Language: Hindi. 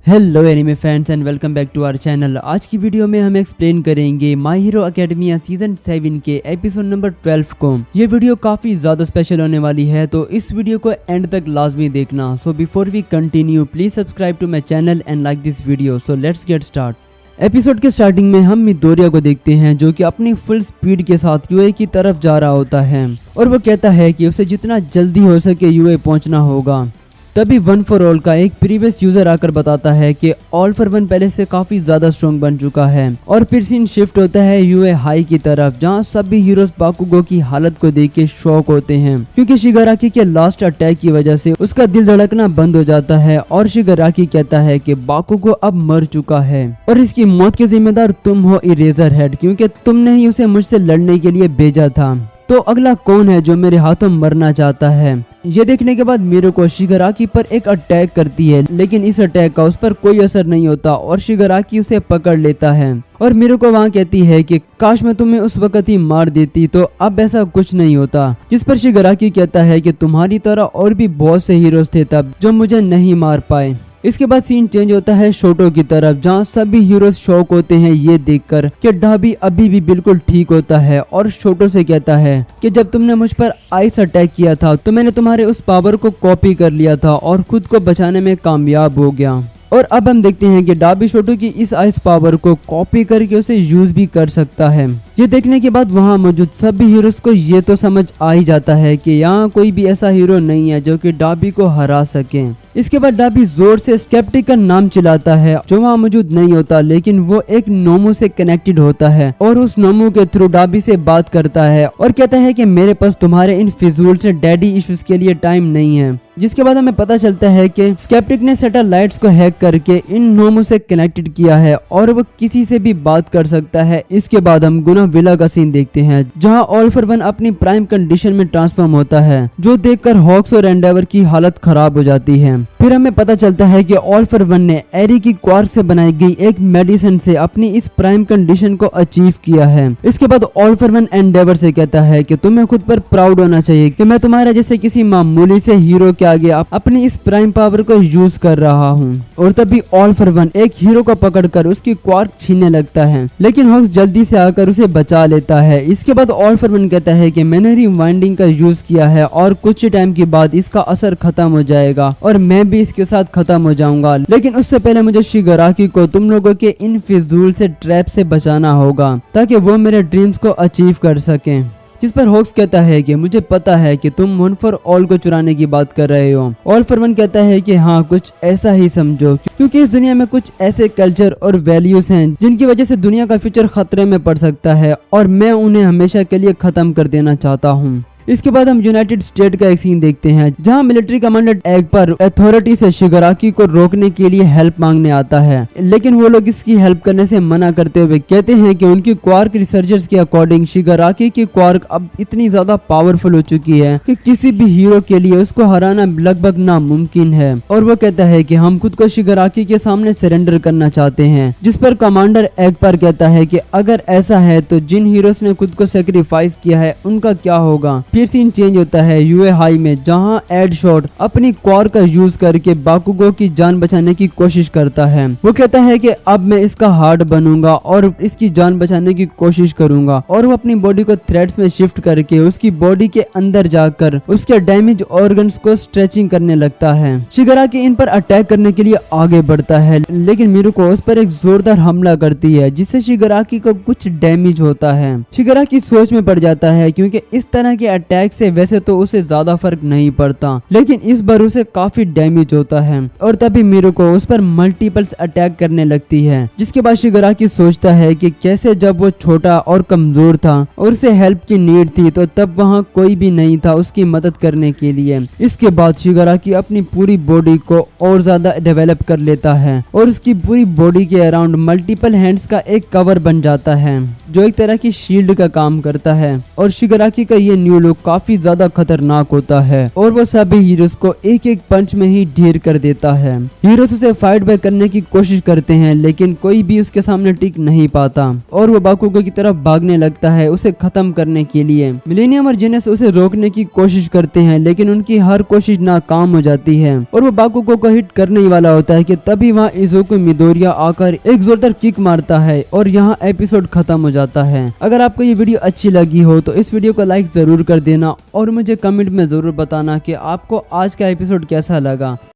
Hello anime fans and welcome back to our channel. आज की वीडियो में हम एक्सप्लेन करेंगे माय हीरो एकेडमिया सीजन 7 के एपिसोड नंबर 12 को। ये वीडियो काफी ज्यादा स्पेशल होने वाली है, तो इस वीडियो को एंड तक लाजमी देखना। So before we continue please subscribe to my channel and like this video. So let's get start. Episode के स्टार्टिंग में हम मिडोरिया को देखते हैं जो कि अपनी फुल स्पीड के साथ यूए की तरफ जा रहा होता है और वो कहता है कि उसे जितना जल्दी हो सके यूए पहुंचना होगा। तभी वन फॉर ऑल का एक प्रीवियस यूजर आकर बताता है कि ऑल फॉर वन पहले से काफी ज्यादा स्ट्रॉन्ग बन चुका है और फिर सीन शिफ्ट होता है यूए हाई की तरफ, जहां सभी हीरोज बाकुगो की हालत को देख के शॉक होते हैं क्योंकि शिगाराकी के लास्ट अटैक की वजह से उसका दिल धड़कना बंद हो जाता है और शिगाराकी कहता है कि बाकुगो अब मर चुका है और इसकी मौत के जिम्मेदार तुम हो इरेजर हेड, क्योंकि तुमने ही उसे मुझसे लड़ने के लिए भेजा था। तो अगला कौन है जो मेरे हाथों मरना चाहता है? ये देखने के बाद मीरुको शिगाराकी पर एक अटैक करती है, लेकिन इस अटैक का उस पर कोई असर नहीं होता और शिगाराकी उसे पकड़ लेता है और मीरुको वहाँ कहती है कि काश मैं तुम्हें उस वक्त ही मार देती, तो अब ऐसा कुछ नहीं होता। जिस पर शिगाराकी कहता है कि तुम्हारी तरह और भी बहुत से हीरोज थे तब जो मुझे नहीं मार पाए। इसके बाद सीन चेंज होता है शोटो की तरफ, जहां सभी हीरोज शॉक होते हैं ये देखकर कि ढाबी अभी भी बिल्कुल ठीक होता है और शोटो से कहता है कि जब तुमने मुझ पर आइस अटैक किया था तो मैंने तुम्हारे उस पावर को कॉपी कर लिया था और खुद को बचाने में कामयाब हो गया। और अब हम देखते हैं कि डाबी शोटो की इस आइस पावर को कॉपी करके उसे यूज भी कर सकता है। ये देखने के बाद वहां मौजूद सभी हीरोज को ये तो समझ आ ही जाता है कि यहाँ कोई भी ऐसा हीरो नहीं है जो कि डाबी को हरा सके। इसके बाद डाबी जोर से स्केप्टिक का नाम चिल्लाता है जो वहाँ मौजूद नहीं होता, लेकिन वो एक नोमो से कनेक्टेड होता है और उस नोमो के थ्रू डाबी से बात करता है और कहता है कि मेरे पास तुम्हारे इन फिजूल से डैडी इश्यूज के लिए टाइम नहीं है। जिसके बाद हमें पता चलता है कि स्केप्टिक ने सैटेलाइट्स को हैक करके इन नोमो से कनेक्टेड किया है और वो किसी से भी बात कर सकता है। इसके बाद हम गुना विला का सीन देखते हैं जहां ऑल फॉर वन अपनी प्राइम कंडीशन में ट्रांसफॉर्म होता है, जो देखकर हॉक्स और एंडेवर की हालत खराब हो जाती है। फिर हमें पता चलता है कि ऑल फॉर वन ने एरी की क्वार्क से बनाई गई एक मेडिसिन से अपनी इस प्राइम कंडीशन को अचीव किया है। इसके बाद ऑल फॉर वन एंडेवर से कहता है कि तुम्हें खुद पर प्राउड होना चाहिए कि मैं तुम्हारे जैसे किसी मामूली से हीरो के आगे अपनी इस प्राइम पावर को यूज कर रहा हूँ। और तभी ऑल फॉर वन एक हीरो को पकड़कर उसकी क्वार्क छीनने लगता है, लेकिन हॉक्स जल्दी से आकर उसे बचा लेता है। इसके बाद ऑल फॉर वन कहता है कि मैंने रिवाइंडिंग का यूज किया है और कुछ ही टाइम के बाद इसका असर खत्म हो जाएगा और मैं भी इसके साथ खत्म हो जाऊंगा, लेकिन उससे पहले मुझे शिगाराकी को तुम लोगों के इन फिजूल से ट्रैप से बचाना होगा ताकि वो मेरे ड्रीम्स को अचीव कर सकें। जिस पर हॉक्स कहता है कि मुझे पता है कि तुम वन फॉर ऑल को चुराने की बात कर रहे हो। ऑल फॉर वन कहता है कि हाँ, कुछ ऐसा ही समझो, क्योंकि इस दुनिया में कुछ ऐसे कल्चर और वैल्यूज हैं जिनकी वजह से दुनिया का फ्यूचर खतरे में पड़ सकता है और मैं उन्हें हमेशा के लिए खत्म कर देना चाहता हूँ। इसके बाद हम यूनाइटेड स्टेट का एक सीन देखते हैं जहां मिलिट्री कमांडर एग पर अथॉरिटी से शिगाराकी को रोकने के लिए हेल्प मांगने आता है, लेकिन वो लोग इसकी हेल्प करने से मना करते हुए कहते हैं कि उनकी क्वार्क रिसर्चर्स के अकॉर्डिंग शिगाराकी की क्वार्क अब इतनी ज्यादा पावरफुल हो चुकी है कि किसी भी हीरो के लिए उसको हराना लगभग नामुमकिन है। और वो कहता है कि हम खुद को शिगाराकी के सामने सरेंडर करना चाहते हैं। जिस पर कमांडर एग पर कहता है कि अगर ऐसा है तो जिन हीरोज ने खुद को सेक्रीफाइस किया है उनका क्या होगा। फिर सीन चेंज होता है यूए हाई में, जहां एड शॉट अपनी क्वार्क का यूज करके बाकुगो की जान बचाने की कोशिश करता है। वो कहता है कि अब मैं इसका हार्ट बनूंगा और इसकी जान बचाने की कोशिश करूंगा और वो अपनी बॉडी को थ्रेड्स में शिफ्ट करके उसकी बॉडी के अंदर जाकर उसके डैमेज ऑर्गन्स को स्ट्रेचिंग करने लगता है। शिगाराकी इन पर अटैक करने के लिए आगे बढ़ता है, लेकिन मीरुको उस पर एक जोरदार हमला करती है जिससे शिगाराकी को कुछ डैमेज होता है। शिगाराकी सोच में पड़ जाता है क्योंकि इस तरह के अटैक से वैसे तो उसे ज्यादा फर्क नहीं पड़ता, लेकिन इस बार उसे काफी डैमेज होता है और तभी मीरुको उस पर मल्टीपल्स अटैक करने लगती है। जिसके बाद शिगाराकी सोचता है कि कैसे जब वो छोटा और कमजोर था और उसे हेल्प की नीड थी तो तब वहाँ कोई भी नहीं था उसकी मदद करने के लिए। इसके बाद शिगाराकी अपनी पूरी बॉडी को और ज्यादा डेवलप कर लेता है और उसकी पूरी बॉडी के अराउंड मल्टीपल हैंड्स का एक कवर बन जाता है जो एक तरह की शील्ड का काम करता है और शिगाराकी का ये न्यू लुक काफी ज्यादा खतरनाक होता है और वो सभी हीरोज को एक एक पंच में ही ढेर कर देता है। हीरोज उसे फाइट बैक करने की कोशिश करते हैं लेकिन कोई भी उसके सामने टिक नहीं पाता और वो बाकुगो की तरफ भागने लगता है उसे खत्म करने के लिए। मिलेनियम और जेनस उसे रोकने की कोशिश करते हैं लेकिन उनकी हर कोशिश नाकाम हो जाती है और वो बाकुगो को हिट करने ही वाला होता है कि तभी वहाँ इज़ुको मिडोरिया आकर एक जोरदार किक मारता है और यहाँ एपिसोड खत्म हो जाता है। अगर आपको ये वीडियो अच्छी लगी हो तो इस वीडियो को लाइक जरूर कर देना और मुझे कमेंट में जरूर बताना कि आपको आज का एपिसोड कैसा लगा।